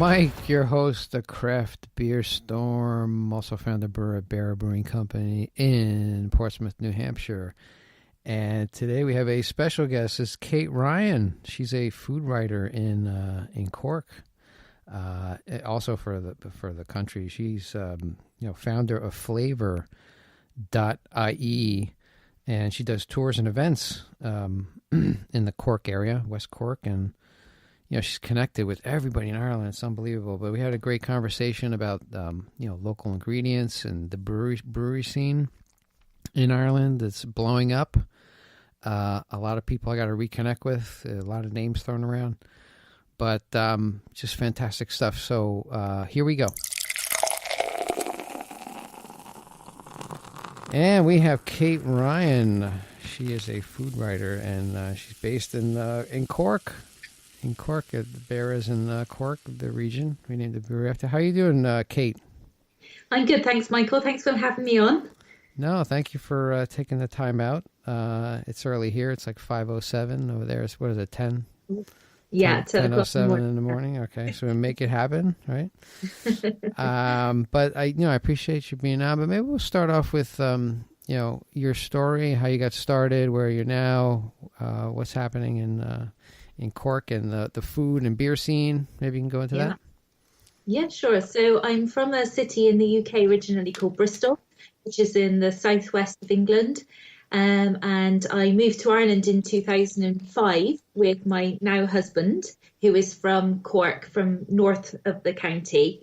Mike, your host, the Craft Beer Storm, also founder of Beara Brewing Company in Portsmouth, New Hampshire. And today we have a special guest. This is hEireann. She's a food writer in Cork, also for the country. She's founder of Flavour.ie, and she does tours and events in the Cork area, West Cork, and she's connected with everybody in Ireland. It's unbelievable. But we had a great conversation about, local ingredients and the brewery scene in Ireland that's blowing up. A lot of people I got to reconnect with, a lot of names thrown around, but just fantastic stuff. So here we go. And we have hEireann. She is a food writer, and she's based in Cork. In Cork, Beara's in Cork, the region. We named the brewery after. How are you doing, Kate? I'm good, thanks, Michael. Thanks for having me on. No, thank you for taking the time out. It's early here. It's like 5:07 over there. What is it, 10? Yeah, 10:07 in the morning. Okay, so we make it happen, right? But I appreciate you being on. But maybe we'll start off with your story, how you got started, where you're now, what's happening in Cork and the food and beer scene. Maybe you can go into that. Yeah, sure. So I'm from a city in the UK originally called Bristol, which is in the southwest of England. And I moved to Ireland in 2005 with my now husband, who is from Cork, from north of the county.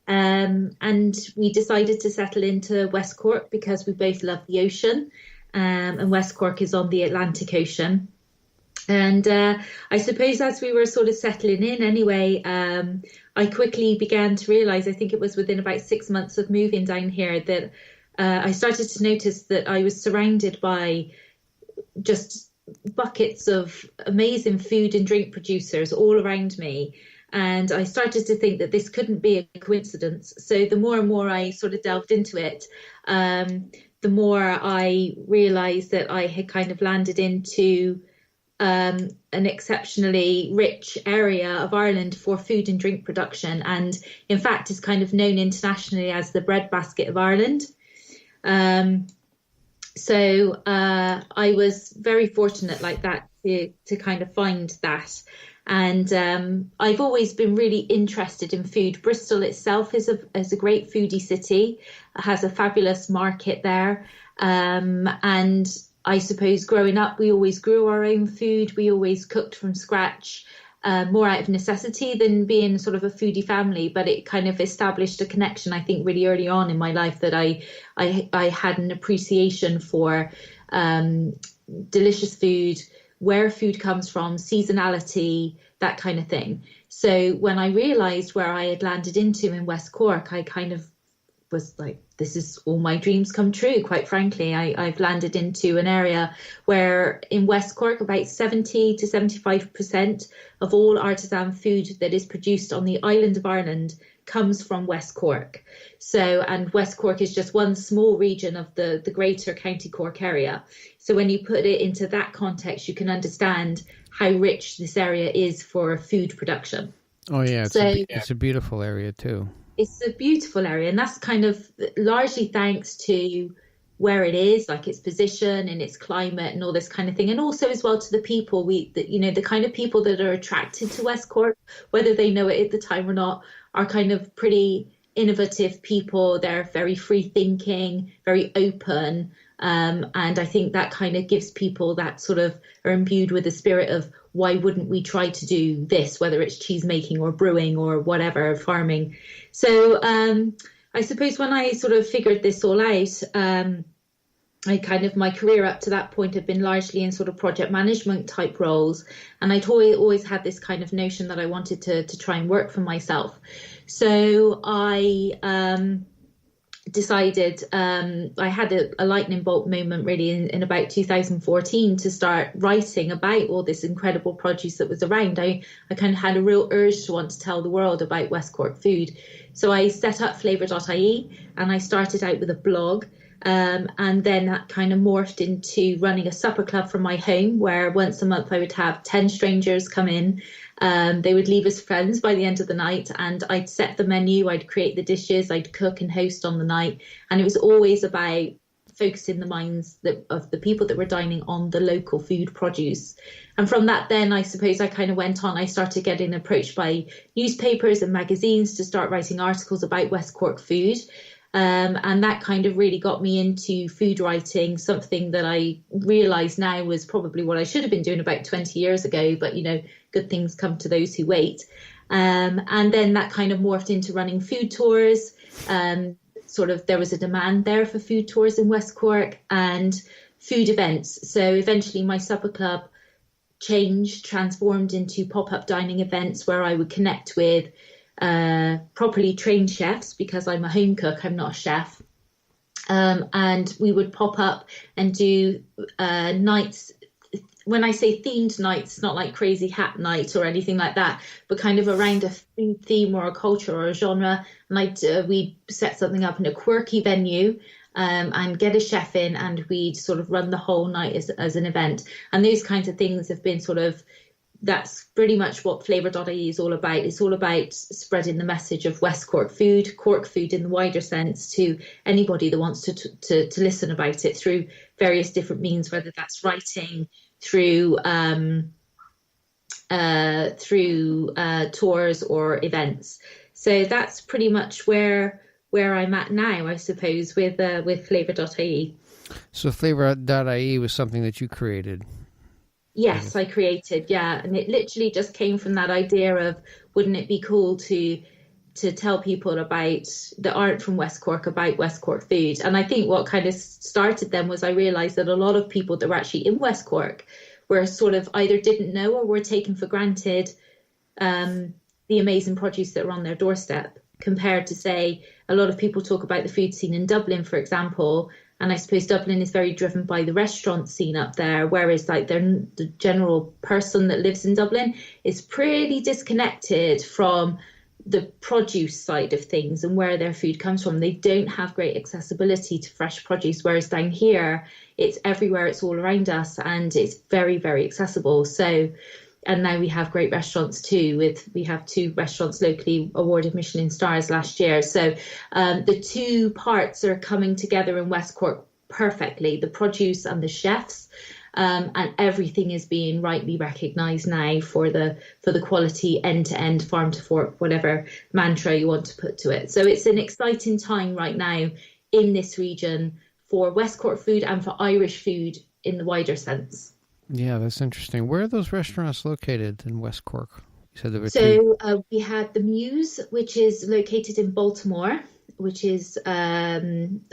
And we decided to settle into West Cork because we both love the ocean. And West Cork is on the Atlantic Ocean. And I suppose as we were sort of settling in anyway, I quickly began to realise, I think it was within about 6 months of moving down here, that I started to notice that I was surrounded by just buckets of amazing food and drink producers all around me. And I started to think that this couldn't be a coincidence. So the more and more I sort of delved into it, the more I realised that I had kind of landed into an exceptionally rich area of Ireland for food and drink production, and in fact is kind of known internationally as the breadbasket of Ireland. So I was very fortunate like that to kind of find that. And I've always been really interested in food. Bristol itself is a great foodie city. It has a fabulous market there. And I suppose growing up, we always grew our own food. We always cooked from scratch, more out of necessity than being sort of a foodie family. But it kind of established a connection, I think, really early on in my life, that I had an appreciation for delicious food, where food comes from, seasonality, that kind of thing. So when I realised where I had landed into in West Cork, I kind of was like, this is all my dreams come true, quite frankly. I've landed into an area where in West Cork, about 70 to 75% of all artisan food that is produced on the island of Ireland comes from West Cork. So, and West Cork is just one small region of the greater County Cork area. So when you put it into that context, you can understand how rich this area is for food production. Oh yeah, it's a beautiful area too. It's a beautiful area, and that's kind of largely thanks to where it is, like its position and its climate and all this kind of thing. And also as well to the people, the kind of people that are attracted to West Cork, whether they know it at the time or not, are kind of pretty innovative people. They're very free thinking, very open. And I think that kind of gives people that sort of are imbued with the spirit of, why wouldn't we try to do this, whether it's cheese making or brewing or whatever, farming. So I suppose when I sort of figured this all out, my career up to that point had been largely in sort of project management type roles. And I'd always had this kind of notion that I wanted to try and work for myself. So I decided, I had a lightning bolt moment really in about 2014 to start writing about all this incredible produce that was around. I kind of had a real urge to want to tell the world about West Cork food. So I set up Flavour.ie, and I started out with a blog. And then that kind of morphed into running a supper club from my home, where once a month I would have 10 strangers come in They would leave us friends by the end of the night, and I'd set the menu, I'd create the dishes, I'd cook and host on the night. And it was always about focusing the minds of the people that were dining on the local food produce. And from that, then I suppose I kind of went on. I started getting approached by newspapers and magazines to start writing articles about West Cork food. And that kind of really got me into food writing, something that I realise now was probably what I should have been doing about 20 years ago. But, good things come to those who wait. And then that kind of morphed into running food tours. There was a demand there for food tours in West Cork and food events. So eventually my supper club transformed into pop-up dining events where I would connect with properly trained chefs, because I'm a home cook, I'm not a chef. And we would pop up and do nights. When I say themed nights, not like crazy hat night or anything like that, but kind of around a food theme or a culture or a genre. And we'd set something up in a quirky venue and get a chef in, and we'd sort of run the whole night as an event. And those kinds of things have been that's pretty much what Flavour.ie is all about. It's all about spreading the message of West Cork food in the wider sense, to anybody that wants to listen about it through various different means, whether that's writing, through tours or events. So that's pretty much where I'm at now, I suppose, with Flavour.ie. So Flavour.ie was something that you created? Yes, I created, yeah. And it literally just came from that idea of, wouldn't it be cool to tell people that aren't from West Cork about West Cork food? And I think what kind of started them was I realised that a lot of people that were actually in West Cork were sort of either didn't know or were taken for granted the amazing produce that were on their doorstep, compared to, say, a lot of people talk about the food scene in Dublin, for example. And I suppose Dublin is very driven by the restaurant scene up there, whereas the general person that lives in Dublin is pretty disconnected from the produce side of things and where their food comes from. They don't have great accessibility to fresh produce, whereas down here it's everywhere, it's all around us, and it's very, very accessible. So, and now we have great restaurants too. We have 2 restaurants locally awarded Michelin stars last year. So the two parts are coming together in West Cork perfectly, the produce and the chefs. And everything is being rightly recognised now for the quality, end to end, farm to fork, whatever mantra you want to put to it. So it's an exciting time right now in this region for West Cork food and for Irish food in the wider sense. Yeah, that's interesting. Where are those restaurants located in West Cork? You said there were 2. So we had the Muse, which is located in Baltimore, which is a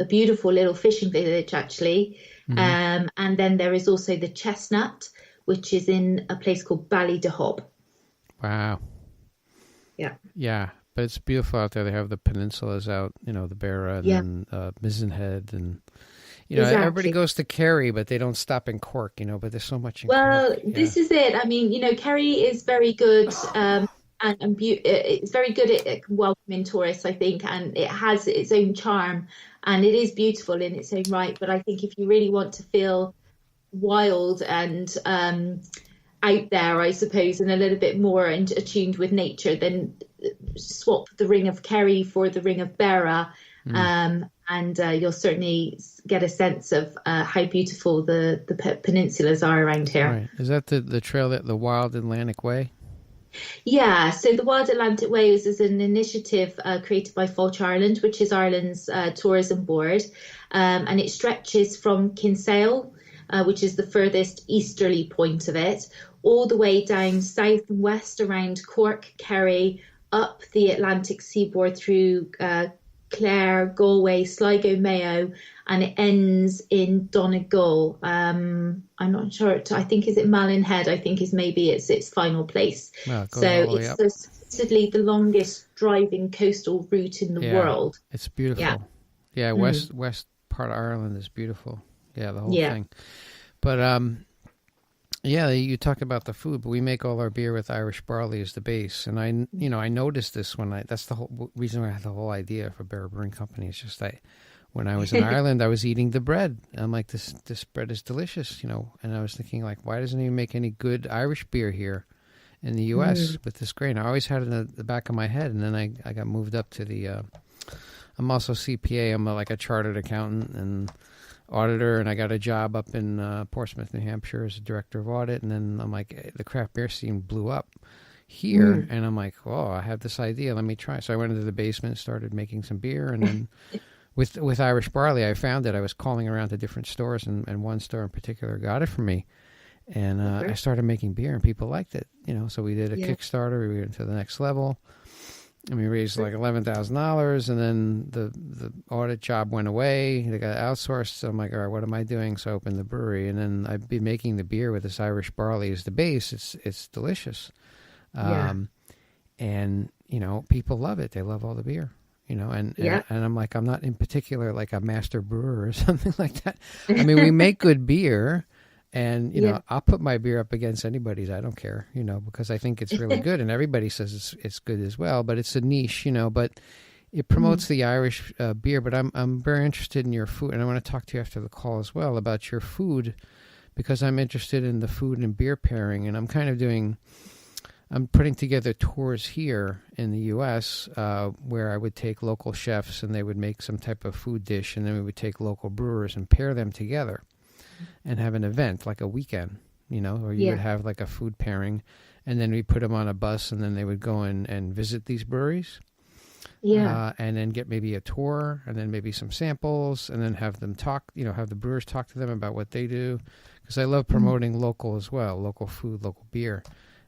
beautiful little fishing village, actually. Mm-hmm. And then there is also the Chestnut, which is in a place called Ballydehob. Wow. Yeah. Yeah, but it's beautiful out there. They have the peninsulas out, the Beara and then Mizenhead and... exactly. Everybody goes to Kerry, but they don't stop in Cork, but there's so much in Cork. Yeah. This is it. I mean, Kerry is very good and it's very good at welcoming tourists, I think, and it has its own charm, and it is beautiful in its own right. But I think if you really want to feel wild and out there, I suppose, and a little bit more attuned with nature, then swap the Ring of Kerry for the Ring of Beara. And you'll certainly get a sense of how beautiful the peninsulas are around here. Right. Is that the trail, the Wild Atlantic Way? Yeah, so the Wild Atlantic Way is an initiative created by Fáilte Ireland, which is Ireland's tourism board, and it stretches from Kinsale, which is the furthest easterly point of it, all the way down south and west around Cork, Kerry, up the Atlantic seaboard through Clare, Galway, Sligo, Mayo, and it ends in Donegal. I'm not sure. I think is it Malin Head? I think is maybe its final place. Well, so it's supposedly the longest driving coastal route in the world. It's beautiful. Yeah, west part of Ireland is beautiful. Yeah, the whole thing. But you talk about the food, but we make all our beer with Irish barley as the base. And I noticed this that's the whole reason I had the whole idea for Beara Brewing Company. It's just that when I was in Ireland, I was eating the bread. And I'm like, this bread is delicious, and I was thinking, like, why doesn't he make any good Irish beer here? in the U.S. with this grain. I always had it in the back of my head, and then I got moved up to the. I'm also CPA. I'm like a chartered accountant and auditor, and I got a job up in Portsmouth, New Hampshire, as a director of audit. And then I'm like, the craft beer scene blew up here, and I'm like, oh, I have this idea. Let me try. So I went into the basement, started making some beer, and then with Irish barley, I found it. I was calling around to different stores, and one store in particular got it for me. And I started making beer, and people liked it. So we did a Kickstarter. We went to the next level. And we raised like $11,000, and then the audit job went away. They got outsourced. So I'm like, all right, what am I doing? So I opened the brewery, and then I've been making the beer with this Irish barley as the base. It's delicious, and people love it. They love all the beer, and I'm like, I'm not in particular like a master brewer or something like that. I mean, we make good beer. And, I'll put my beer up against anybody's. I don't care, because I think it's really good. And everybody says it's good as well. But it's a niche, but it promotes the Irish beer. But I'm very interested in your food. And I want to talk to you after the call as well about your food, because I'm interested in the food and beer pairing. And I'm putting together tours here in the U.S. Where I would take local chefs and they would make some type of food dish. And then we would take local brewers and pair them together and have an event like a weekend, or you would have like a food pairing, and then we put them on a bus, and then they would go in and visit these breweries, and then get maybe a tour, and then maybe some samples, and then have them talk, have the brewers talk to them about what they do, because I love promoting local as well, local food, local beer.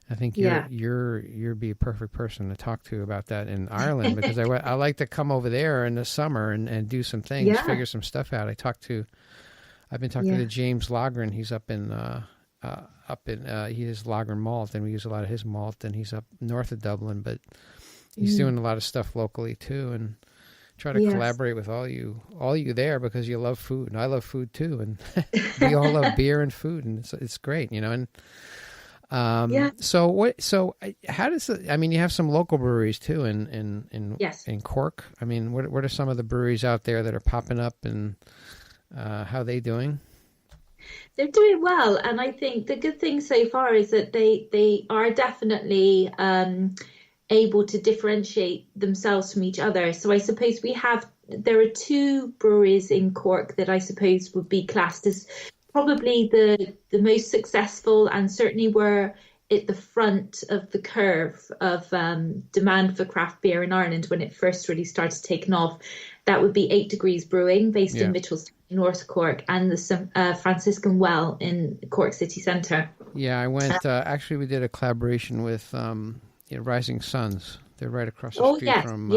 I think you'd be a perfect person to talk to about that in Ireland, because I like to come over there in the summer and do some things, figure some stuff out. I've been talking to James Lagren. He's up in he has Lagren malt, and we use a lot of his malt, and he's up north of Dublin, but he's doing a lot of stuff locally too, and try to collaborate with all you there, because you love food, and I love food too, and we all love beer and food, and it's great, and so how does I mean, you have some local breweries too in Cork. I mean, what are some of the breweries out there that are popping up, and how are they doing? They're doing well, and I think the good thing so far is that they are definitely able to differentiate themselves from each other. So I suppose there are two breweries in Cork that I suppose would be classed as probably the most successful, and certainly were at the front of the curve of demand for craft beer in Ireland when it first really started taking off. That would be 8 Degrees Brewing, based in Mitchelstown, North Cork, and the Franciscan Well in Cork city centre. Yeah, I went. Actually, we did a collaboration with Rising Suns. They're right across the street from.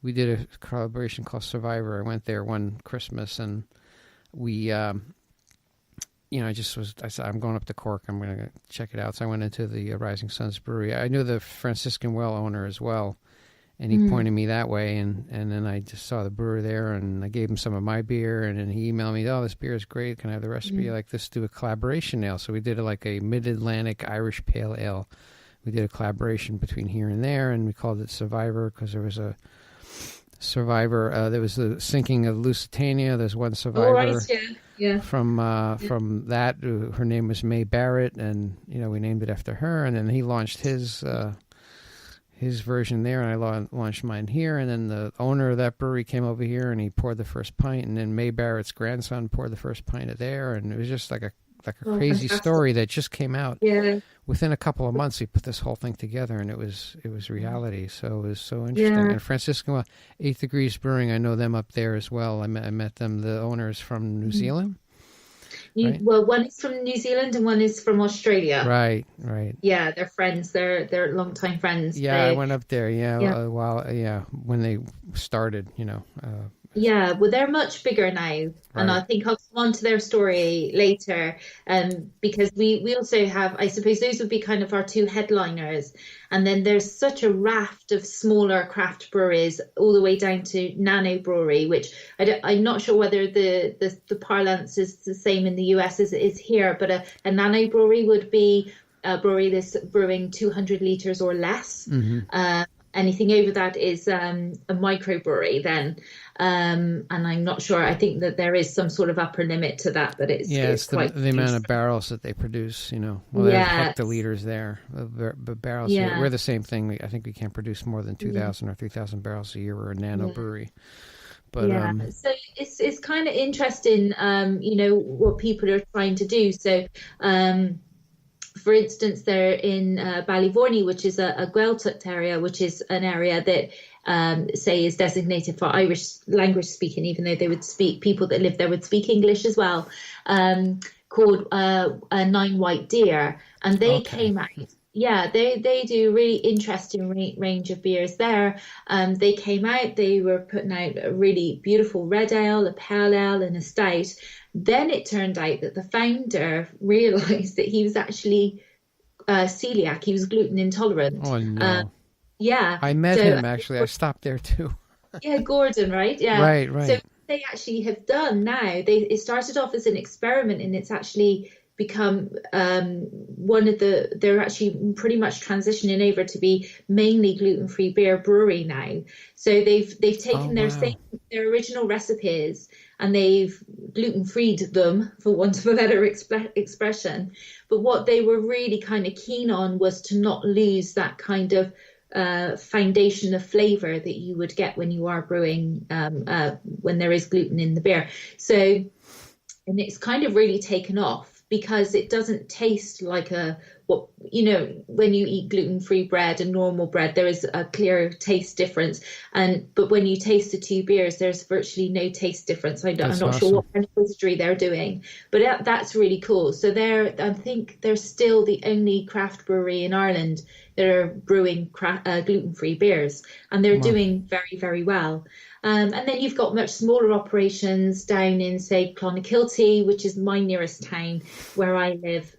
We did a collaboration called Survivor. I went there one Christmas, and we. I said, I'm going up to Cork. I'm going to check it out. So I went into the Rising Suns Brewery. I knew the Franciscan Well owner as well. And he pointed me that way, and then I just saw the brewer there, and I gave him some of my beer, and then he emailed me, oh, this beer is great. Can I have the recipe? Like, let's do a collaboration ale. So we did like a Mid-Atlantic Irish Pale Ale. We did a collaboration between here and there, and we called it Survivor, because there was a survivor. There was the sinking of Lusitania. There's one survivor from that. Her name was May Barrett, and we named it after her. And then he launched his version there, and I launched mine here. And then the owner of that brewery came over here, and he poured the first pint, and then May Barrett's grandson poured the first pint of there, and it was just like a crazy story that just came out. Within a couple of months, he put this whole thing together, and it was reality. So it was so interesting. And Francisco, 8 Degrees Brewing, I know them up there as well. I met them. The owner is from New Zealand. Right? Well, one is from New Zealand and one is from Australia. Right. Yeah, they're friends. They're longtime friends. Yeah, I went up there. When they started, well, they're much bigger now, and I think I'll come on to their story later. Because we also have, I suppose, those would be kind of our two headliners, and then there's such a raft of smaller craft breweries, all the way down to Nano Brewery, which I'm not sure whether the parlance is the same in the US as it is here, but a Nano Brewery would be a brewery that's brewing 200 litres or less. anything over that is a microbrewery then. And I'm not sure. I think that there is some sort of upper limit to that, but it's quite the amount of barrels that they produce, well, they have hectoliters there, but barrels, we're the same thing. I think we can't produce more than 2,000 or 3,000 barrels a year. We're a nano brewery. But, so it's kind of interesting, what people are trying to do. So, for instance, they're in Ballyvorney, which is a Gaeltacht area, which is an area that, say, is designated for Irish language speaking, even though people that live there would speak English as well, called Nine White Deer. And they came out. Yeah, they do really interesting range of beers there. They came out, they were putting out a really beautiful red ale, a pale ale, and a stout. Then it turned out that the founder realised that he was actually celiac. He was gluten intolerant. Oh, no. Yeah. I met him, actually. I stopped there, too. Yeah, Gordon, right? Yeah. Right. So they actually have done now, it started off as an experiment, and it's actually become they're actually pretty much transitioning over to be mainly gluten-free beer brewery now. So they've taken their original recipes and they've gluten-freed them, for want of a better expression. But what they were really kind of keen on was to not lose that kind of foundation of flavor that you would get when you are brewing when there is gluten in the beer. So, and it's kind of really taken off, because it doesn't taste like when you eat gluten-free bread and normal bread, there is a clear taste difference. But when you taste the two beers, there's virtually no taste difference. I'm not sure what kind of wizardry they're doing, but that's really cool. So I think they're still the only craft brewery in Ireland that are brewing gluten-free beers, and they're doing very, very well. And then you've got much smaller operations down in, say, Clonakilty, which is my nearest town where I live.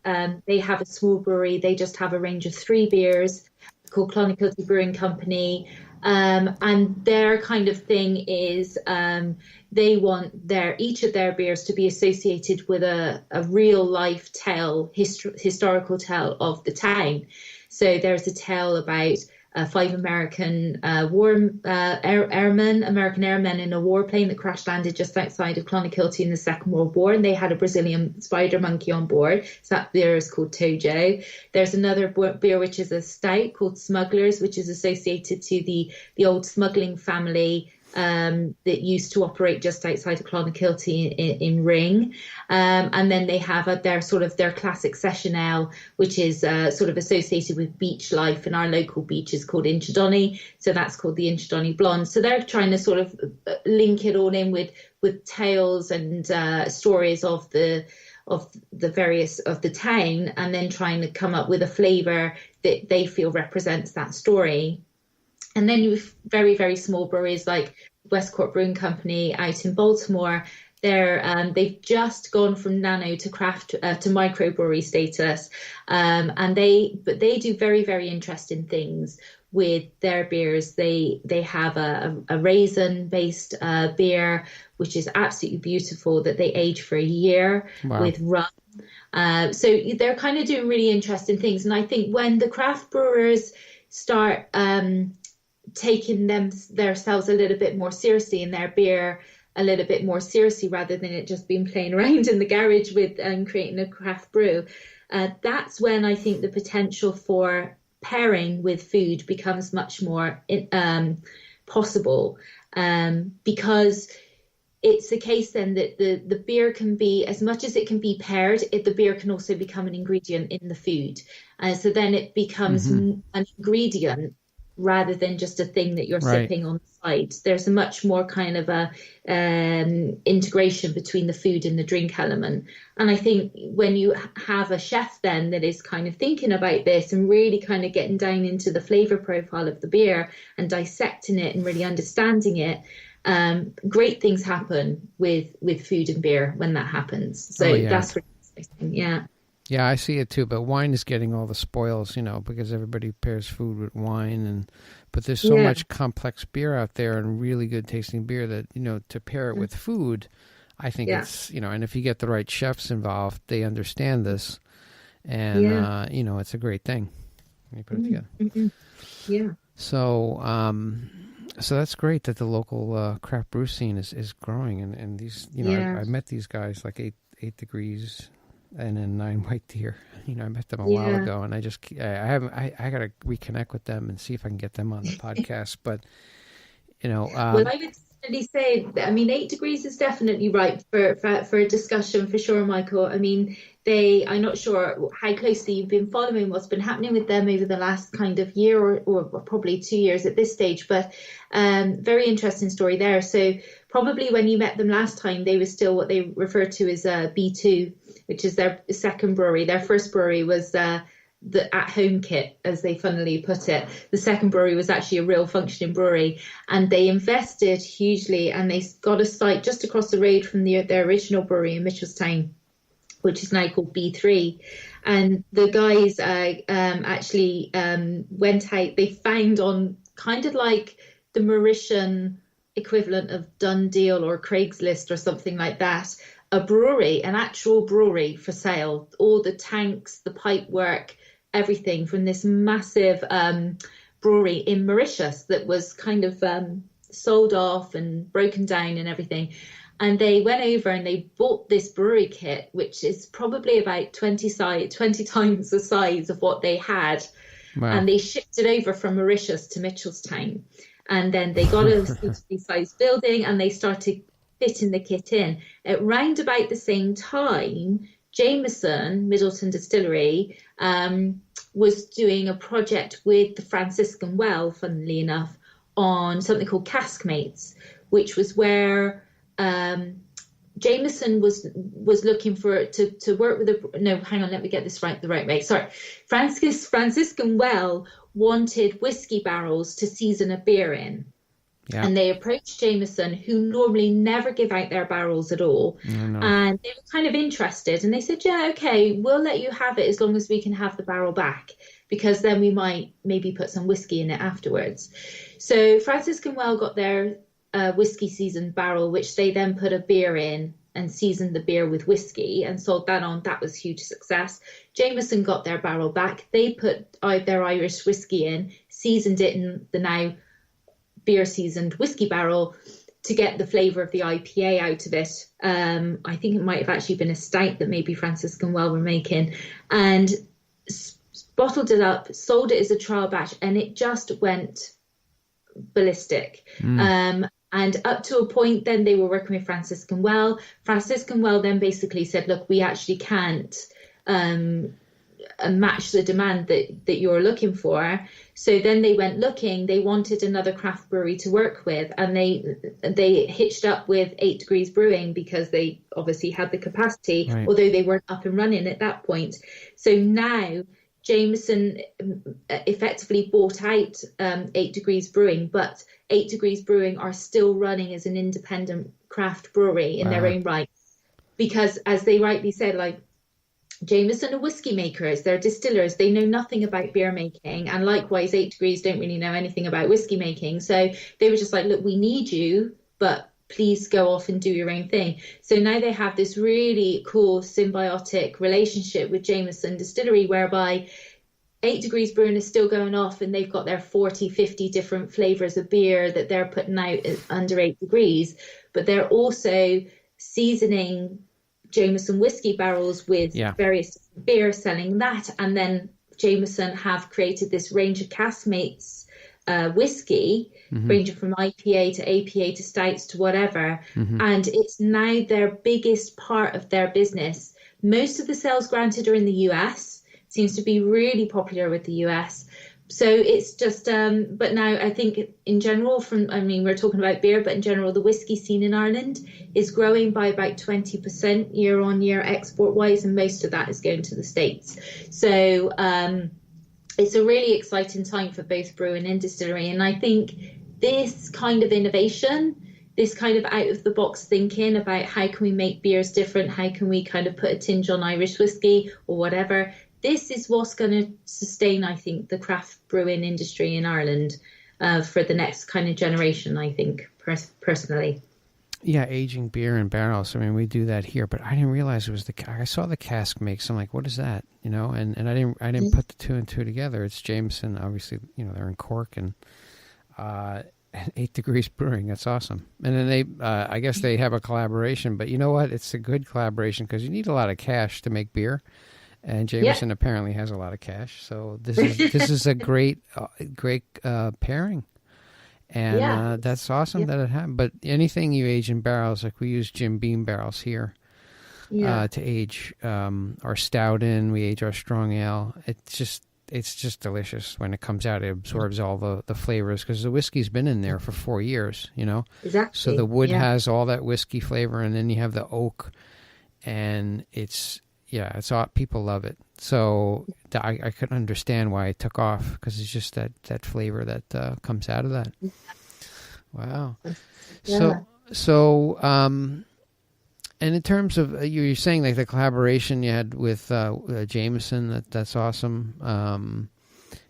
They have a small brewery. They just have a range of 3 beers called Clonakilty Brewing Company. And their kind of thing is they want each of their beers to be associated with a real life historical tale of the town. So there's a tale about 5 American American airmen in a warplane that crash landed just outside of Clonakilty in the Second World War, and they had a Brazilian spider monkey on board. So that beer is called Tojo. There's another beer which is a stout called Smugglers, which is associated to the old smuggling family that used to operate just outside of Clonakilty in Ring. And then they have their classic session ale, which is sort of associated with beach life, and our local beach is called Inchydoney. So that's called the Inchydoney Blonde. So they're trying to sort of link it all in with tales and stories of the various of the town, and then trying to come up with a flavour that they feel represents that story. And then you have very, very small breweries like West Cork Brewing Company out in Baltimore. They've just gone from nano to craft to microbrewery status, and they do very, very interesting things with their beers. They have a raisin based beer which is absolutely beautiful that they age for a year with rum. So they're kind of doing really interesting things, and I think when the craft brewers start taking themselves a little bit more seriously, and their beer a little bit more seriously, rather than it just being playing around in the garage with creating a craft brew, that's when I think the potential for pairing with food becomes much more possible, because it's the case then that the beer can be, as much as it can be paired, the beer can also become an ingredient in the food. So then it becomes an ingredient rather than just a thing that you're sipping on the side. There's a much more kind of a integration between the food and the drink element. And I think when you have a chef then that is kind of thinking about this and really kind of getting down into the flavour profile of the beer and dissecting it and really understanding it, great things happen with food and beer when that happens. So that's really exciting. Yeah, I see it too, but wine is getting all the spoils, because everybody pairs food with wine, but there's so much complex beer out there and really good tasting beer that, to pair it with food, I think it's, and if you get the right chefs involved, they understand this, and, it's a great thing when you put it together. Yeah. So that's great that the local craft brew scene is growing, and these, I met these guys like eight degrees and then 9 White Deer. I met them a while ago, and I gotta reconnect with them and see if I can get them on the podcast. But well, I would definitely say, 8 degrees is definitely right for a discussion for sure, Michael. I'm not sure how closely you've been following what's been happening with them over the last kind of year or probably 2 years at this stage, but very interesting story there. So probably when you met them last time, they were still what they refer to as B2, which is their second brewery. Their first brewery was the at-home kit, as they funnily put it. The second brewery was actually a real functioning brewery, and they invested hugely, and they got a site just across the road from their original brewery in Mitchelstown, which is now called B3. And the guys actually went out, they found on kind of like the Mauritian equivalent of Dundeal or Craigslist or something like that, a brewery, an actual brewery for sale, all the tanks, the pipe work, everything from this massive brewery in Mauritius that was kind of sold off and broken down and everything. And they went over and they bought this brewery kit, which is probably about 20 times the size of what they had. Wow. And they shipped it over from Mauritius to Mitchelstown. And then they got a suitably sized building and they started fitting the kit in. At round about the same time, Jameson, Middleton Distillery, was doing a project with the Franciscan Well, funnily enough, on something called Caskmates, which was where Jameson was looking for to work with let me get this right the right way. Sorry. Franciscan Well wanted whiskey barrels to season a beer in. Yeah. And they approached Jameson, who normally never give out their barrels at all. And they were kind of interested. And they said, yeah, okay, we'll let you have it as long as we can have the barrel back, because then we might maybe put some whiskey in it afterwards. So Franciscan Well got their whiskey seasoned barrel, which they then put a beer in and seasoned the beer with whiskey and sold that on. That was huge success. Jameson got their barrel back. They put their Irish whiskey in, seasoned it in the now beer seasoned whiskey barrel to get the flavour of the IPA out of it. I think it might have actually been a stout that maybe Franciscan Well were making, and bottled it up, sold it as a trial batch, and it just went ballistic. And up to a point, then they were working with Franciscan Well. Franciscan Well then basically said, look, we actually can't match the demand that you're looking for. So then they went looking. They wanted another craft brewery to work with, and they hitched up with 8 Degrees Brewing because they obviously had the capacity, right, although they weren't up and running at that point. So now Jameson effectively bought out 8 Degrees Brewing, but 8 Degrees Brewing are still running as an independent craft brewery in their own right, because as they rightly said, like, Jameson are whiskey makers, they're distillers, they know nothing about beer making, and likewise 8 Degrees don't really know anything about whiskey making. So they were just like, look, we need you, but please go off and do your own thing. So now they have this really cool symbiotic relationship with Jameson Distillery, whereby 8 Degrees Brewing is still going off and they've got their 40, 50 different flavours of beer that they're putting out under 8 Degrees, but they're also seasoning Jameson whiskey barrels with various beer, selling that. And then Jameson have created this range of Caskmates whiskey, ranging from IPA to APA to stouts to whatever. And it's now their biggest part of their business. Most of the sales granted are in the US. It seems to be really popular with the US. So it's just, but now I think in general, we're talking about beer, but in general, the whiskey scene in Ireland is growing by about 20% year on year export wise, and most of that is going to the States. So it's a really exciting time for both brewing and distillery. And I think this kind of innovation, this kind of out of the box thinking about how can we make beers different, how can we kind of put a tinge on Irish whiskey or whatever, this is what's going to sustain, I think, the craft brewing industry in Ireland for the next kind of generation, I think, personally. Yeah, aging beer in barrels. I mean, we do that here, but I didn't realize it was I saw the cask makes. I'm like, what is that? And I didn't put the two and two together. It's Jameson, obviously. They're in Cork and 8 Degrees Brewing. That's awesome. And then I guess they have a collaboration. But you know what? It's a good collaboration because you need a lot of cash to make beer, and Jameson apparently has a lot of cash. So this is a great pairing. And that's awesome that it happened. But anything you age in barrels, like we use Jim Beam barrels here to age our stout in. We age our strong ale. It's just delicious when it comes out. It absorbs all the flavors because the whiskey's been in there for 4 years. Exactly. So the wood has all that whiskey flavor, and then you have the oak, and it's all, people love it. So I could understand why it took off because it's just that flavor that comes out of that. Wow. Yeah. So and in terms of you're saying like the collaboration you had with Jameson, that's awesome.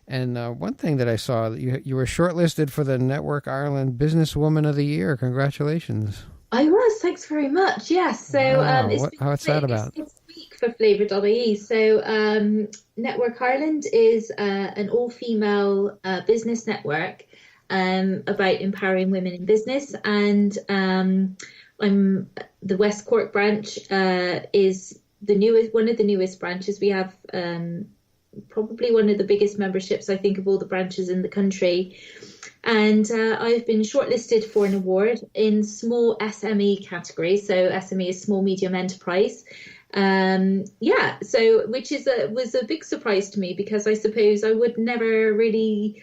And one thing that I saw, you were shortlisted for the Network Ireland Businesswoman of the Year. Congratulations. I was. Thanks very much. Yes. So wow. What's that about? It's week for Flavour.ie. So Network Ireland is an all-female business network about empowering women in business, and I'm the West Cork branch is one of the newest branches. We have probably one of the biggest memberships, I think, of all the branches in the country. And I've been shortlisted for an award in small SME category. So SME is small medium enterprise. So which was a big surprise to me because I suppose I've never really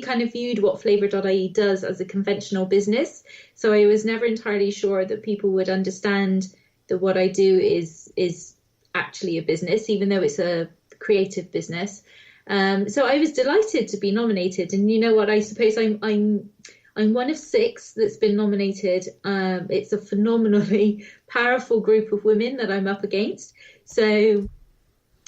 kind of viewed what Flavour.ie does as a conventional business. So I was never entirely sure that people would understand that what I do is actually a business, even though it's a creative business. So I was delighted to be nominated, and you know what? I suppose I'm one of 6 that's been nominated. It's a phenomenally powerful group of women that I'm up against. So,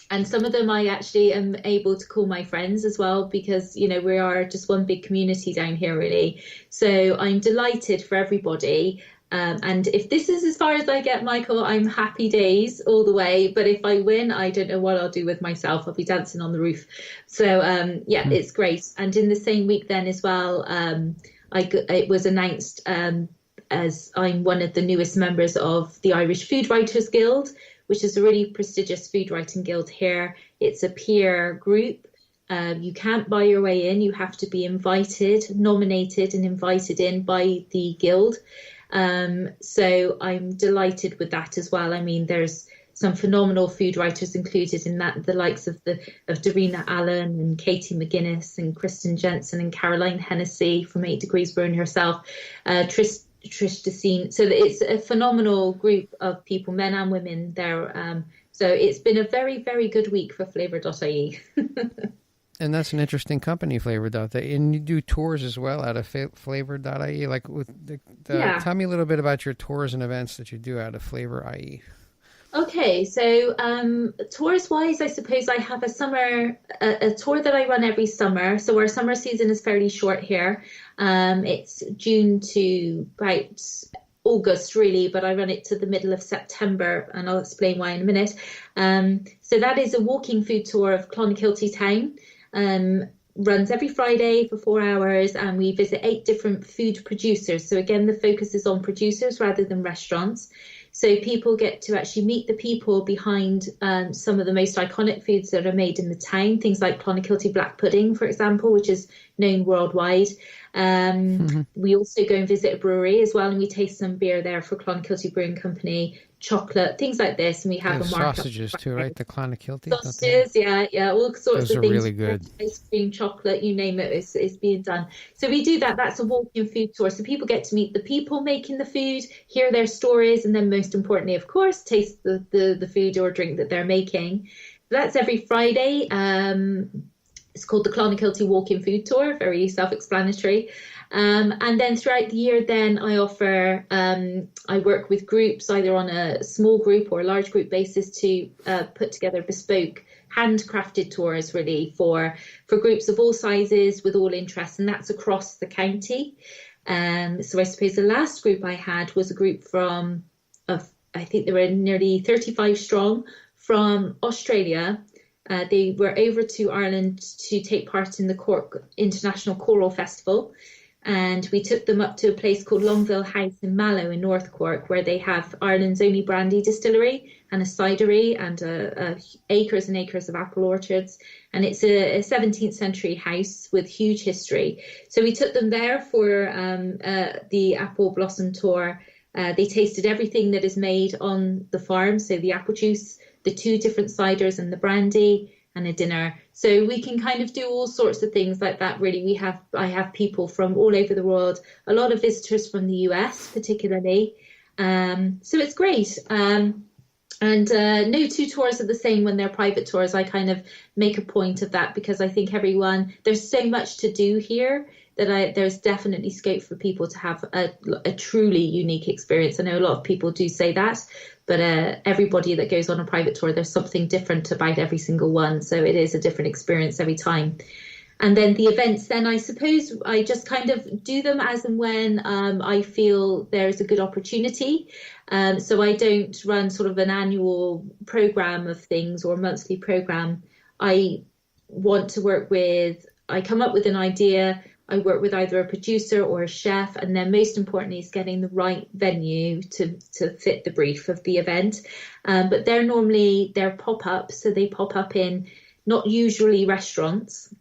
and some of them I actually am able to call my friends as well because we are just one big community down here, really. So I'm delighted for everybody. And if this is as far as I get, Michael, I'm happy days all the way. But if I win, I don't know what I'll do with myself. I'll be dancing on the roof. So, it's great. And in the same week then as well, it was announced as I'm one of the newest members of the Irish Food Writers Guild, which is a really prestigious food writing guild here. It's a peer group. You can't buy your way in. You have to be nominated and invited in by the guild. So I'm delighted with that as well. I mean, there's some phenomenal food writers included in that, the likes of Darina Allen and Katie McGuinness and Kristen Jensen and Caroline Hennessy from 8 Degrees Brewing herself, Trish Dessine. So it's a phenomenal group of people, men and women there. So it's been a very, very good week for Flavour.ie. And that's an interesting company, Flavour.ie. And you do tours as well out of Flavour.ie. Like, tell me a little bit about your tours and events that you do out of Flavour.ie. Okay, so tours-wise, I suppose I have a tour that I run every summer. So our summer season is fairly short here. It's June to about August, really, but I run it to the middle of September, and I'll explain why in a minute. So that is a walking food tour of Clonakilty town. Runs every Friday for 4 hours, and we visit 8 different food producers. So again, the focus is on producers rather than restaurants. So people get to actually meet the people behind some of the most iconic foods that are made in the town. Things like Clonakilty black pudding, for example, which is known worldwide. We also go and visit a brewery as well, and we taste some beer there for Clonakilty Brewing Company, chocolate, things like this. And we have a markup. Sausages too, right? The Clonakilty sausages, yeah, all sorts Those of are things. Really good. Ice cream, chocolate, you name it, it's being done. So we do that. That's a walking food tour. So people get to meet the people making the food, hear their stories, and then most importantly, of course, taste the food or drink that they're making. That's every Friday. It's called the Clonakilty Walking Food Tour, very self-explanatory. And then throughout the year, then I offer, I work with groups either on a small group or a large group basis to put together bespoke handcrafted tours, really, for groups of all sizes with all interests, and that's across the county. So I suppose the last group I had was a group I think there were nearly 35 strong from Australia. They were over to Ireland to take part in the Cork International Choral Festival. And we took them up to a place called Longville House in Mallow in North Cork, where they have Ireland's only brandy distillery and a cidery and acres and acres of apple orchards. And it's a 17th century house with huge history. So we took them there for the apple blossom tour. They tasted everything that is made on the farm. So the apple juice, the 2 different ciders and the brandy, and a dinner. So we can kind of do all sorts of things like that, really. I have people from all over the world, a lot of visitors from the US particularly. So it's great. And no 2 tours are the same when they're private tours. I kind of make a point of that because I think there's so much to do here that there's definitely scope for people to have a truly unique experience. I know a lot of people do say that, but everybody that goes on a private tour, there's something different about every single one. So it is a different experience every time. And then the events, then I suppose I just kind of do them as and when I feel there's a good opportunity. So I don't run sort of an annual program of things or a monthly program. I come up with an idea. I work with either a producer or a chef, and then most importantly is getting the right venue to fit the brief of the event. But they're pop-ups, so they pop up in not usually restaurants,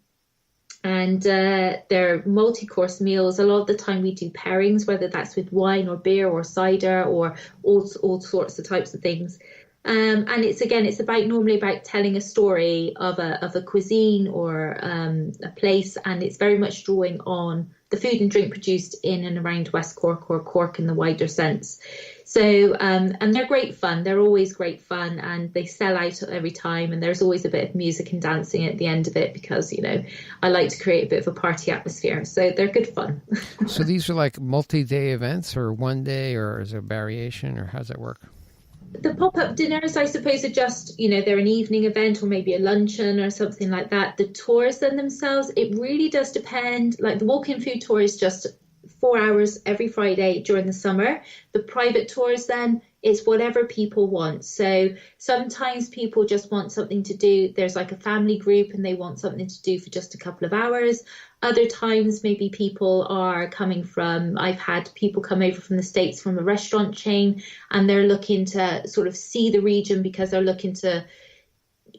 and they're multi-course meals. A lot of the time we do pairings, whether that's with wine or beer or cider or all sorts of types of things. And it's normally about telling a story of a cuisine or a place, and it's very much drawing on the food and drink produced in and around West Cork or Cork in the wider sense. So and they're great fun. They're always great fun, and they sell out every time. And there's always a bit of music and dancing at the end of it because I like to create a bit of a party atmosphere. So they're good fun. So these are like multi-day events, or one day, or is it a variation, or how does that work? The pop-up dinners, I suppose, are just, they're an evening event or maybe a luncheon or something like that. The tours then themselves, it really does depend. Like the walk-in food tour is just 4 hours every Friday during the summer. The private tours then is whatever people want. So sometimes people just want something to do. There's like a family group and they want something to do for just a couple of hours. Other times, maybe people are I've had people come over from the States from a restaurant chain, and they're looking to sort of see the region because they're looking to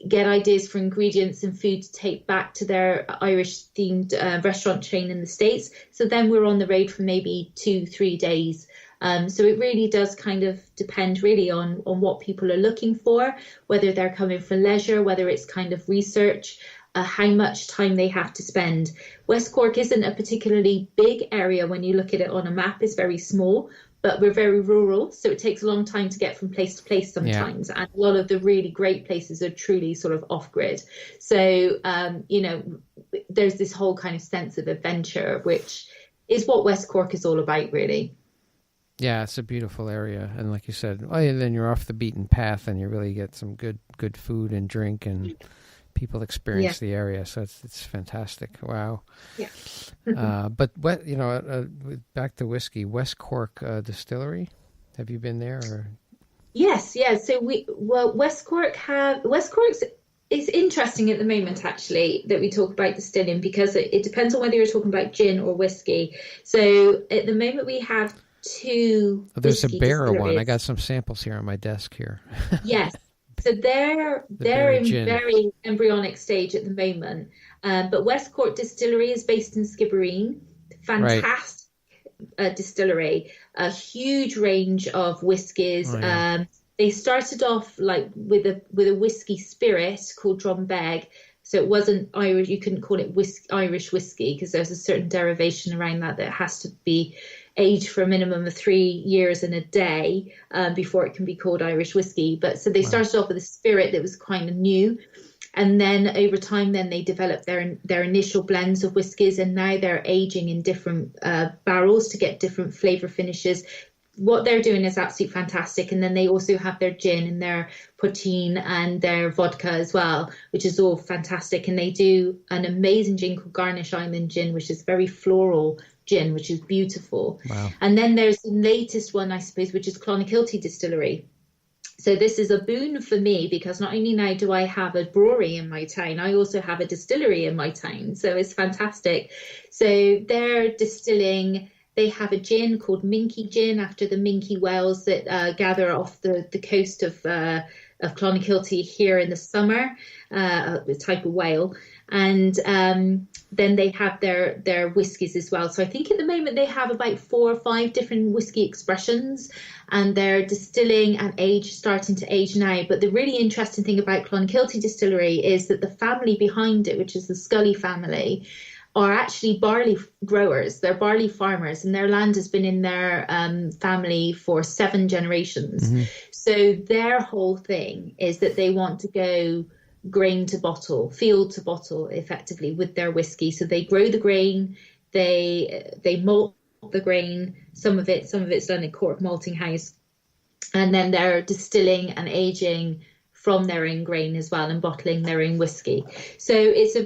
get ideas for ingredients and food to take back to their Irish themed restaurant chain in the States. So then we're on the road for maybe 2-3 days. So it really does kind of depend really on what people are looking for, whether they're coming for leisure, whether it's kind of research, how much time they have to spend. West Cork isn't a particularly big area when you look at it on a map. It's very small, but we're very rural, so it takes a long time to get from place to place sometimes. Yeah. And a lot of the really great places are truly sort of off-grid. So, there's this whole kind of sense of adventure, which is what West Cork is all about, really. Yeah, it's a beautiful area. And like you said, then you're off the beaten path and you really get some good food and drink, and people experience the area. So it's fantastic. Wow. Yeah. But back to whiskey, West Cork Distillery. Have you been there? Or? Yes. Yeah. So West Cork's. It's interesting at the moment, actually, that we talk about distilling, because it depends on whether you're talking about gin or whiskey. So at the moment we have 2. There's a Beara one. I got some samples here on my desk here. Yes. So they're in gin. Very embryonic stage at the moment. But West Cork Distillery is based in Skibbereen. Fantastic distillery. A huge range of whiskies. They started off like with a whiskey spirit called Drumbeg. So it wasn't Irish. You couldn't call it Irish whiskey because there's a certain derivation around that has to be aged for a minimum of 3 years and a day before it can be called Irish whiskey. But so they started off with a spirit that was kind of new. And then over time, then they developed their initial blends of whiskies, and now they're aging in different barrels to get different flavour finishes. What they're doing is absolutely fantastic. And then they also have their gin and their poteen and their vodka as well, which is all fantastic. And they do an amazing gin called Garnish Island Gin, which is very floral, gin, which is beautiful. Wow. And then there's the latest one, I suppose, which is Clonakilty Distillery. So this is a boon for me, because not only now do I have a brewery in my town, I also have a distillery in my town. So it's fantastic. So they're distilling, they have a gin called Minkie Gin, after the minke whales that gather off the coast of Clonakilty here in the summer, a type of whale. And then they have their whiskies as well. So I think at the moment they have about 4 or 5 different whiskey expressions, and they're distilling and starting to age now. But the really interesting thing about Clonakilty Distillery is that the family behind it, which is the Scully family, are actually barley growers. They're barley farmers, and their land has been in their family for 7 generations. Mm-hmm. So their whole thing is that they want to go grain to bottle, field to bottle, effectively, with their whiskey. So they grow the grain, they malt the grain, some of it's done in Cork malting house, and then they're distilling and aging from their own grain as well, and bottling their own whiskey. So it's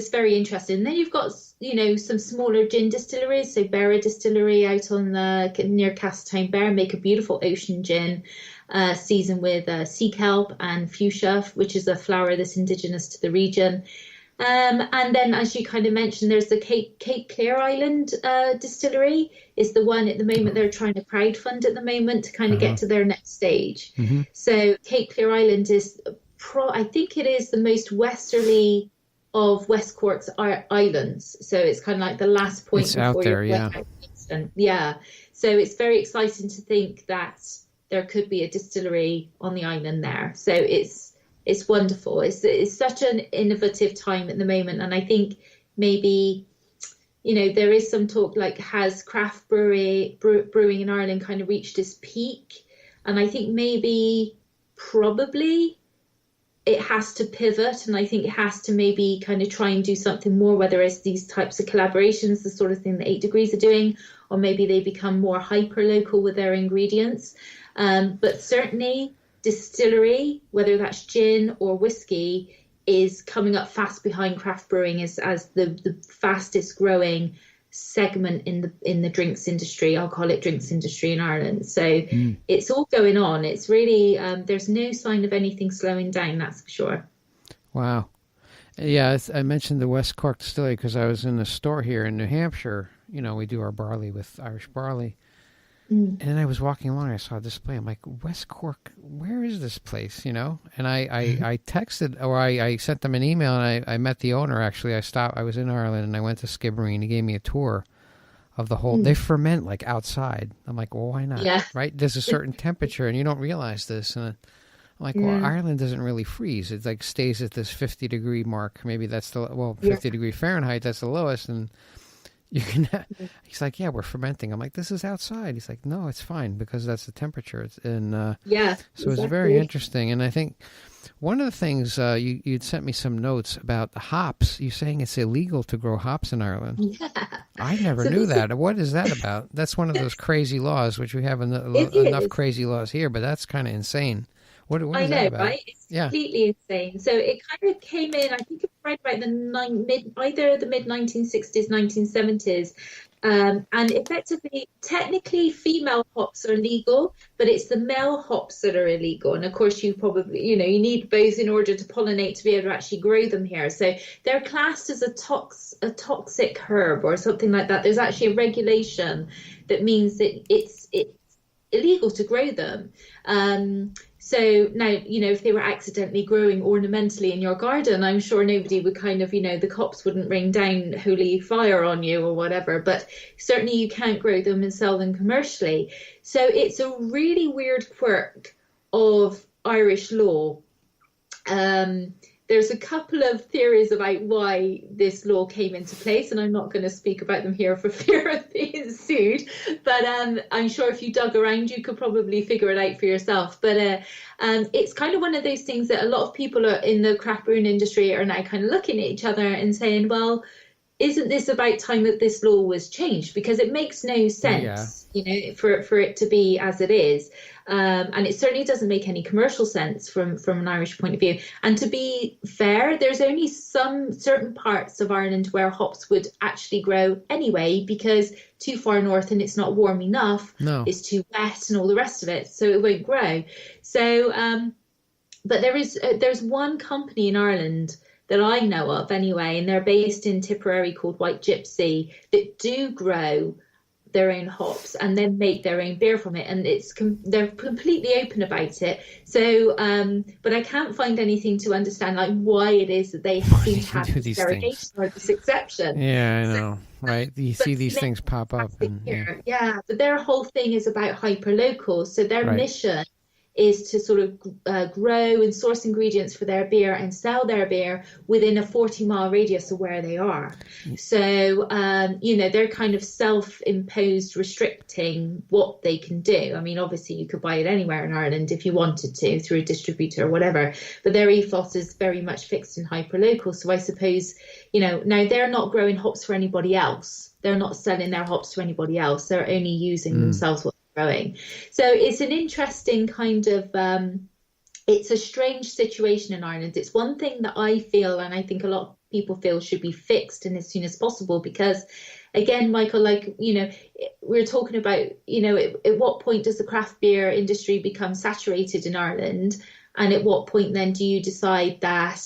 very interesting. And then you've got, some smaller gin distilleries. So Beara Distillery out on near Castletown Beara make a beautiful ocean gin, seasoned with sea kelp and fuchsia, which is a flower that's indigenous to the region. And then, as you kind of mentioned, there's the Cape Clear Island distillery is the one at the moment they're trying to crowdfund at the moment to kind of get to their next stage. Mm-hmm. So Cape Clear Island is, I think it is the most westerly of West Cork's islands. So it's kind of like the last point. It's out there, yeah. Yeah. So it's very exciting to think that there could be a distillery on the island there. So it's wonderful. It's such an innovative time at the moment. And I think maybe, there is some talk, like, has craft brewing in Ireland kind of reached its peak? And I think probably it has to pivot. And I think it has to maybe kind of try and do something more, whether it's these types of collaborations, the sort of thing that 8 Degrees are doing, or maybe they become more hyper local with their ingredients. But certainly distillery, whether that's gin or whiskey, is coming up fast behind craft brewing as the fastest growing segment in the drinks industry, alcoholic drinks industry in Ireland. So it's all going on. It's really, there's no sign of anything slowing down, that's for sure. Wow. Yeah, I mentioned the West Cork Distillery because I was in the store here in New Hampshire. We do our barley with Irish barley. And then I was walking along, I saw a display. I'm like, West Cork, where is this place, And I texted, or I sent them an email, and I met the owner, actually. I was in Ireland, and I went to Skibbereen, and he gave me a tour of the whole, they ferment, like, outside. I'm like, well, why not? Yeah. Right? There's a certain temperature, and you don't realize this. And I'm like, well, Ireland doesn't really freeze. It, like, stays at this 50-degree mark. Maybe that's 50-degree Fahrenheit, that's the lowest, and you can. He's like, yeah, we're fermenting. I'm like, this is outside. He's like, no, it's fine because that's the temperature. So exactly. It's very interesting. And I think one of the things you'd sent me some notes about the hops. You're saying it's illegal to grow hops in Ireland. Yeah, I never knew that. What is that about? That's one of those crazy laws, which we have enough crazy laws here, but that's kind of insane. What I is know, that about? Right? It's completely insane. So it kind of came in, I think it was right about either the mid-1960s, 1970s. And effectively, technically, female hops are legal, but it's the male hops that are illegal. And of course, you probably, you need both in order to pollinate to be able to actually grow them here. So they're classed as a toxic herb or something like that. There's actually a regulation that means that it's illegal to grow them. So now, if they were accidentally growing ornamentally in your garden, I'm sure nobody would kind of, the cops wouldn't rain down holy fire on you or whatever, but certainly you can't grow them and sell them commercially. So it's a really weird quirk of Irish law. There's a couple of theories about why this law came into place, and I'm not going to speak about them here for fear of being sued. But I'm sure if you dug around, you could probably figure it out for yourself. But it's kind of one of those things that a lot of people in the craft brewing industry are now kind of looking at each other and saying, well, isn't this about time that this law was changed? Because it makes no sense, for it to be as it is. And it certainly doesn't make any commercial sense from an Irish point of view. And to be fair, there's only some certain parts of Ireland where hops would actually grow anyway, because too far north and it's not warm enough, it's too wet and all the rest of it, so it won't grow. So, but there's one company in Ireland that I know of anyway, and they're based in Tipperary, called White Gypsy, that do grow their own hops and then make their own beer from it, and they're completely open about it. So but I can't find anything to understand like why it is that they seem to have this derogation or this exception. I know, right? You see these things pop up, and but their whole thing is about hyper local, so their mission is to sort of grow and source ingredients for their beer and sell their beer within a 40-mile radius of where they are. So, they're kind of self-imposed restricting what they can do. I mean, obviously you could buy it anywhere in Ireland if you wanted to through a distributor or whatever, but their ethos is very much fixed and hyper-local. So I suppose, now they're not growing hops for anybody else. They're not selling their hops to anybody else. They're only using themselves what growing. So it's an interesting kind of it's a strange situation in Ireland. It's one thing that I feel, and I think a lot of people feel, should be fixed and as soon as possible, because again, Michael, like we're talking about, at what point does the craft beer industry become saturated in Ireland, and at what point then do you decide that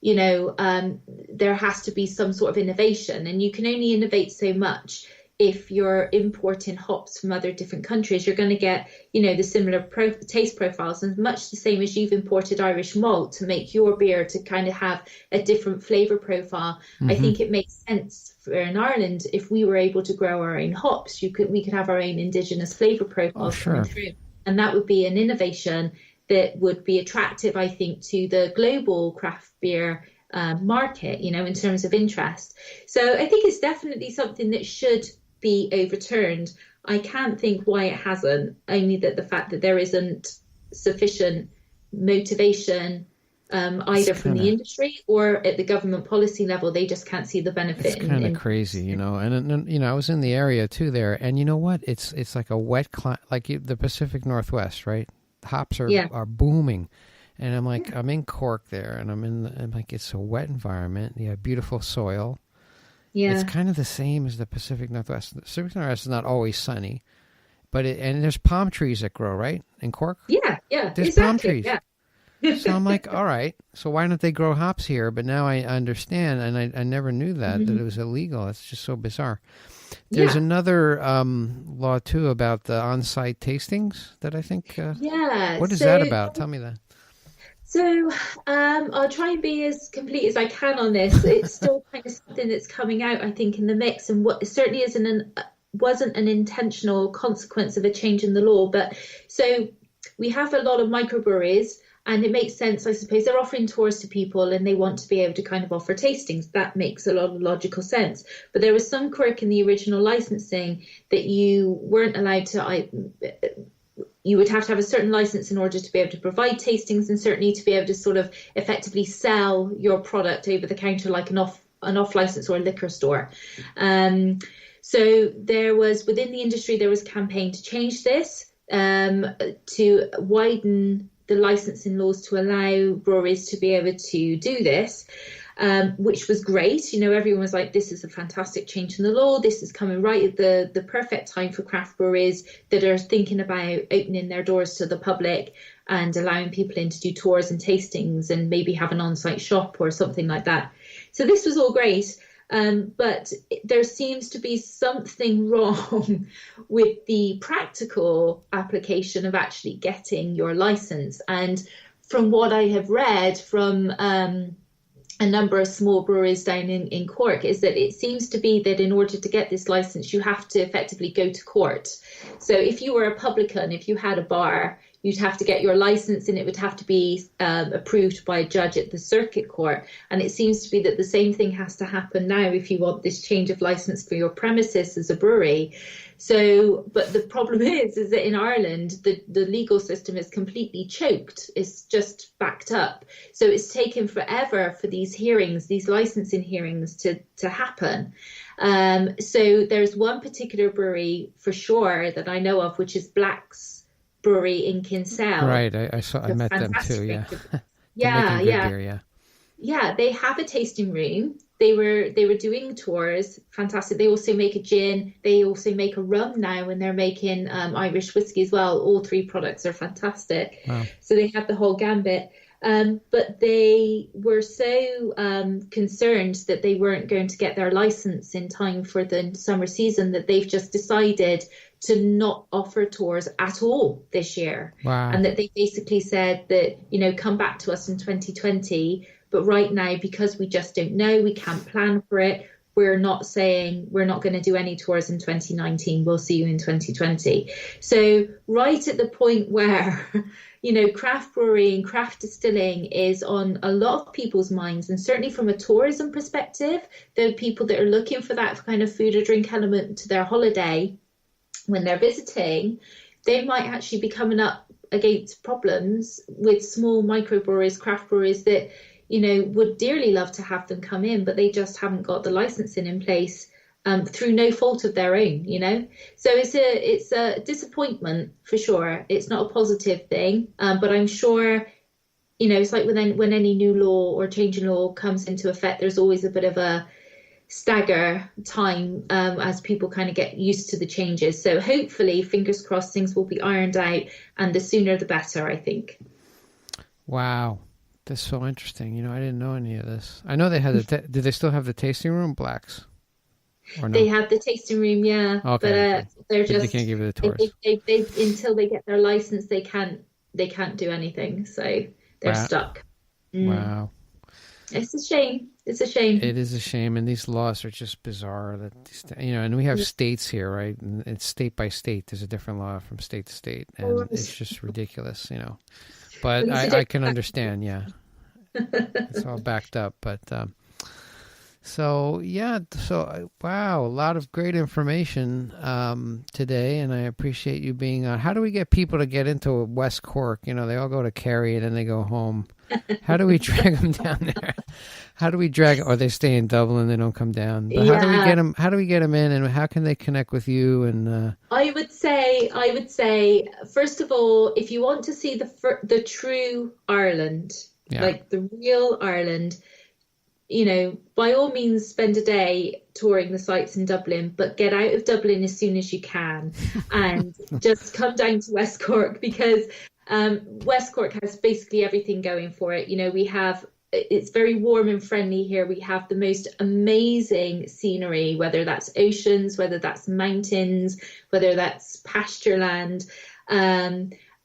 there has to be some sort of innovation? And you can only innovate so much. If you're importing hops from other different countries, you're going to get, the similar taste profiles, and much the same as you've imported Irish malt to make your beer to kind of have a different flavour profile. I think it makes sense for in Ireland, if we were able to grow our own hops, we could have our own indigenous flavour profiles coming through. And that would be an innovation that would be attractive, I think, to the global craft beer market, in terms of interest. So I think it's definitely something that should be overturned. I can't think why it hasn't, only that the fact that there isn't sufficient motivation either from the industry or at the government policy level. They just can't see the benefit. It's kind of crazy, and I was in the area too there, and you know what? It's like a wet climate, like the Pacific Northwest, right? Hops are booming, and I'm like, I'm in Cork there, and I'm like, it's a wet environment. You have beautiful soil. Yeah, it's kind of the same as the Pacific Northwest. The Pacific Northwest is not always sunny, but and there's palm trees that grow, right, in Cork? Yeah, there's palm trees. Yeah. So I'm like, all right, so why don't they grow hops here? But now I understand, and I never knew that it was illegal. It's just so bizarre. There's another law too about the on-site tastings that I think. What is that about? Tell me that. So I'll try and be as complete as I can on this. It's still kind of something that's coming out, I think, in the mix, and what certainly wasn't an intentional consequence of a change in the law. But so we have a lot of microbreweries, and it makes sense, I suppose. They're offering tours to people, and they want to be able to kind of offer tastings. That makes a lot of logical sense. But there was some quirk in the original licensing that you weren't allowed to. You would have to have a certain license in order to be able to provide tastings, and certainly to be able to sort of effectively sell your product over the counter like an off license or a liquor store. So there was, within the industry, there was a campaign to change this, to widen the licensing laws to allow breweries to be able to do this. Which was great. Everyone was like, this is a fantastic change in the law. This is coming right at the perfect time for craft breweries that are thinking about opening their doors to the public and allowing people in to do tours and tastings and maybe have an on-site shop or something like that. So this was all great. But there seems to be something wrong with the practical application of actually getting your license. And from what I have read from a number of small breweries down in Cork, is that it seems to be that in order to get this license, you have to effectively go to court. So if you were a publican, if you had a bar, you'd have to get your license and it would have to be approved by a judge at the circuit court. And it seems to be that the same thing has to happen now if you want this change of license for your premises as a brewery. So, but the problem is that in Ireland, the legal system is completely choked. It's just backed up. So it's taken forever for these hearings, these licensing hearings to happen. So there's one particular brewery for sure that I know of, which is Blas Brewery in Kinsale. Right. I met them too. Yeah. Yeah. Yeah, they have a tasting room. They were doing tours, fantastic. They also make a gin. They also make a rum now, and they're making Irish whiskey as well. All three products are fantastic. Wow. So they have the whole gambit. But they were so concerned that they weren't going to get their license in time for the summer season that they've just decided to not offer tours at all this year. Wow. And that they basically said that, come back to us in 2020. But right now, because we just don't know, we can't plan for it, we're not saying we're not going to do any tours in 2019. We'll see you in 2020. So right at the point where, craft brewery and craft distilling is on a lot of people's minds, and certainly from a tourism perspective, the people that are looking for that kind of food or drink element to their holiday when they're visiting, they might actually be coming up against problems with small microbreweries, craft breweries that would dearly love to have them come in, but they just haven't got the licensing in place through no fault of their own, So it's a disappointment for sure. It's not a positive thing, but I'm sure, it's like when any new law or change in law comes into effect, there's always a bit of a stagger time as people kind of get used to the changes. So hopefully, fingers crossed, things will be ironed out, and the sooner the better, I think. Wow. That's so interesting. I didn't know any of this. I know they had did they still have the tasting room, Blacks? Or no? They have the tasting room, yeah. Okay. But they're just, they can't give you the tours. They until they get their license, they can't do anything. So they're stuck. Wow. It's a shame. It's a shame. It is a shame, and these laws are just bizarre. That and we have states here, right? And it's state by state. There's a different law from state to state, and it's just ridiculous, But I can understand, yeah. It's all backed up, but wow, a lot of great information today, and I appreciate you being on. How do we get people to get into West Cork? They all go to Kerry and then they go home. How do we drag them down there? How do we drag, or they stay in Dublin, they don't come down? But how do we get them? How do we get them in, and how can they connect with you? And I would say, first of all, if you want to see the true Ireland, like the real Ireland, by all means, spend a day touring the sites in Dublin, but get out of Dublin as soon as you can, and just come down to West Cork, because West Cork has basically everything going for it. It's very warm and friendly here. We have the most amazing scenery, whether that's oceans, whether that's mountains, whether that's pasture land.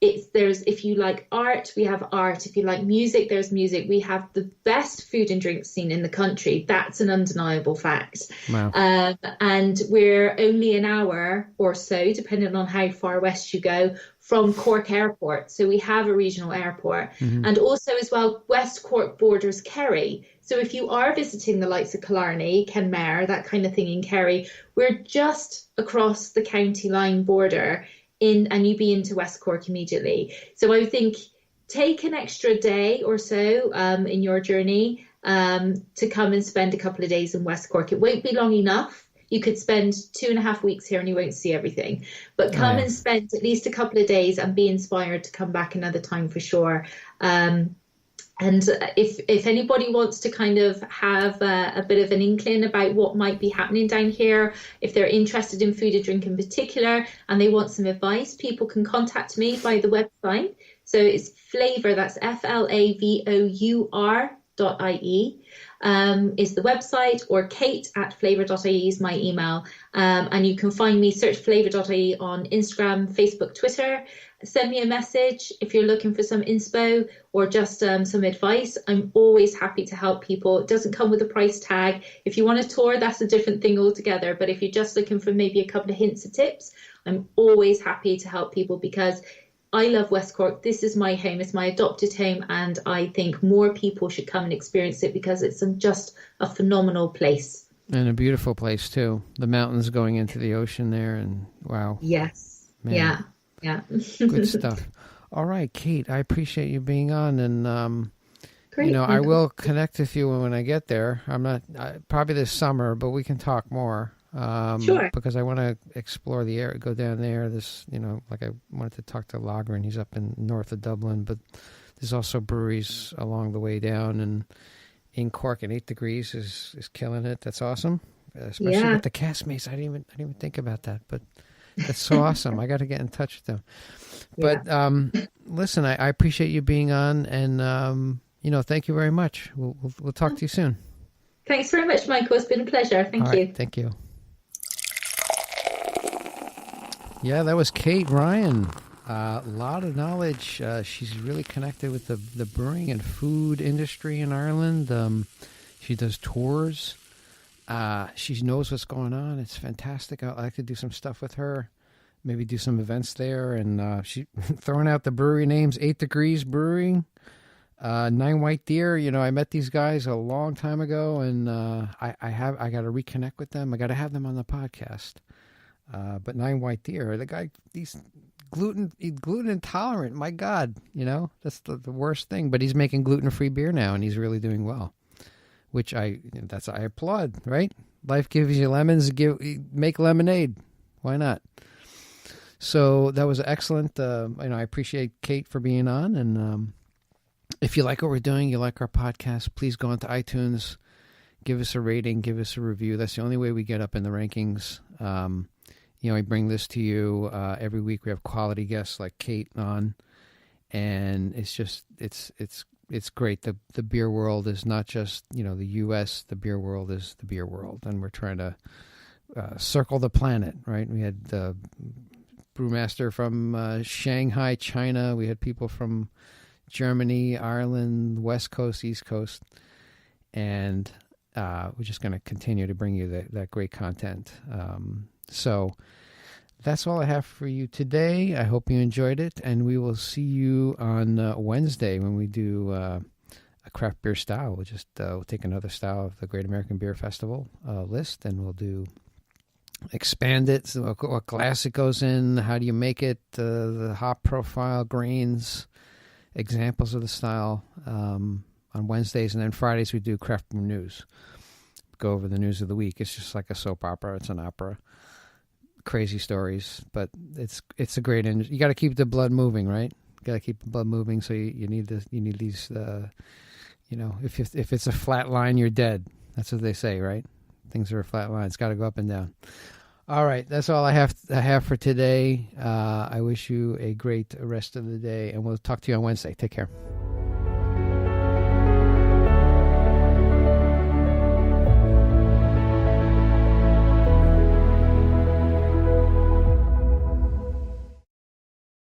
If you like art, we have art. If you like music, there's music. We have the best food and drink scene in the country. That's an undeniable fact. Wow. And we're only an hour or so, depending on how far west you go, from Cork Airport. So we have a regional airport. Mm-hmm. And also as well, West Cork borders Kerry. So if you are visiting the likes of Killarney, Kenmare, that kind of thing in Kerry, we're just across the county line border and you'd be into West Cork immediately. So I think take an extra day or so in your journey to come and spend a couple of days in West Cork. It won't be long enough. You could spend 2.5 weeks here and you won't see everything. But come and spend at least a couple of days and be inspired to come back another time for sure. And if anybody wants to kind of have a bit of an inkling about what might be happening down here, if they're interested in food and drink in particular, and they want some advice, people can contact me by the website. So it's Flavour, that's FLAVOUR.ie is the website, or Kate@Flavour.ie is my email. And you can find me, search Flavour.ie on Instagram, Facebook, Twitter. Send me a message if you're looking for some inspo or just some advice. I'm always happy to help people. It doesn't come with a price tag. If you want a tour, that's a different thing altogether. But if you're just looking for maybe a couple of hints or tips, I'm always happy to help people, because I love West Cork. This is my home. It's my adopted home, and I think more people should come and experience it because it's just a phenomenal place. And a beautiful place too. The mountains going into the ocean there, and wow. Yes. Man. Yeah. Good stuff. All right, Kate, I appreciate you being on, and Great. I will connect with you when I get there. I'm not probably this summer, but we can talk more. Sure. Because I want to explore the area, go down there. Like I wanted to talk to Lager, and he's up in north of Dublin, but there's also breweries along the way down, and in Cork at 8 Degrees is killing it. That's awesome, especially with the castmates. I didn't even think about that, but that's so awesome. I got to get in touch with them. But listen, I appreciate you being on, and thank you very much. We'll talk to you soon. Thanks very much, Michael. It's been a pleasure. Thank you. Thank you. Yeah, that was Kate Ryan. A lot of knowledge. She's really connected with the brewing and food industry in Ireland. She does tours. She knows what's going on. It's fantastic. I'd like to do some stuff with her. Maybe do some events there. And she throwing out the brewery names: 8 Degrees Brewing, 9 White Deer. I met these guys a long time ago, and I got to reconnect with them. I got to have them on the podcast. But 9 White Deer, the guy, he's gluten intolerant. My God, that's the worst thing. But he's making gluten-free beer now, and he's really doing well, which I applaud. Right? Life gives you lemons. Make lemonade. Why not? So that was excellent. I appreciate Kate for being on, and if you like what we're doing, you like our podcast, please go onto iTunes, give us a rating, give us a review. That's the only way we get up in the rankings. I bring this to you every week. We have quality guests like Kate on, and it's great. The beer world is not just the U.S. The beer world is the beer world, and we're trying to circle the planet. Right? We had the brewmaster from Shanghai, China. We had people from Germany, Ireland, West Coast, East Coast, and we're just going to continue to bring you that great content. So that's all I have for you today. I hope you enjoyed it, and we will see you on Wednesday when we do a craft beer style. We'll take another style of the Great American Beer Festival list, and we'll expand it. So what glass it goes in, how do you make it, the hop profile, grains, examples of the style on Wednesdays, and then Fridays we do craft brew news. Go over the news of the week. It's just like a soap opera. It's an opera. Crazy stories, but it's a great industry. You got to keep the blood moving, right? You got to keep the blood moving. So you need these. If it's a flat line, you're dead. That's what they say, right? Things are a flat line. It's got to go up and down. All right, that's all I have for today. I wish you a great rest of the day, and we'll talk to you on Wednesday. Take care.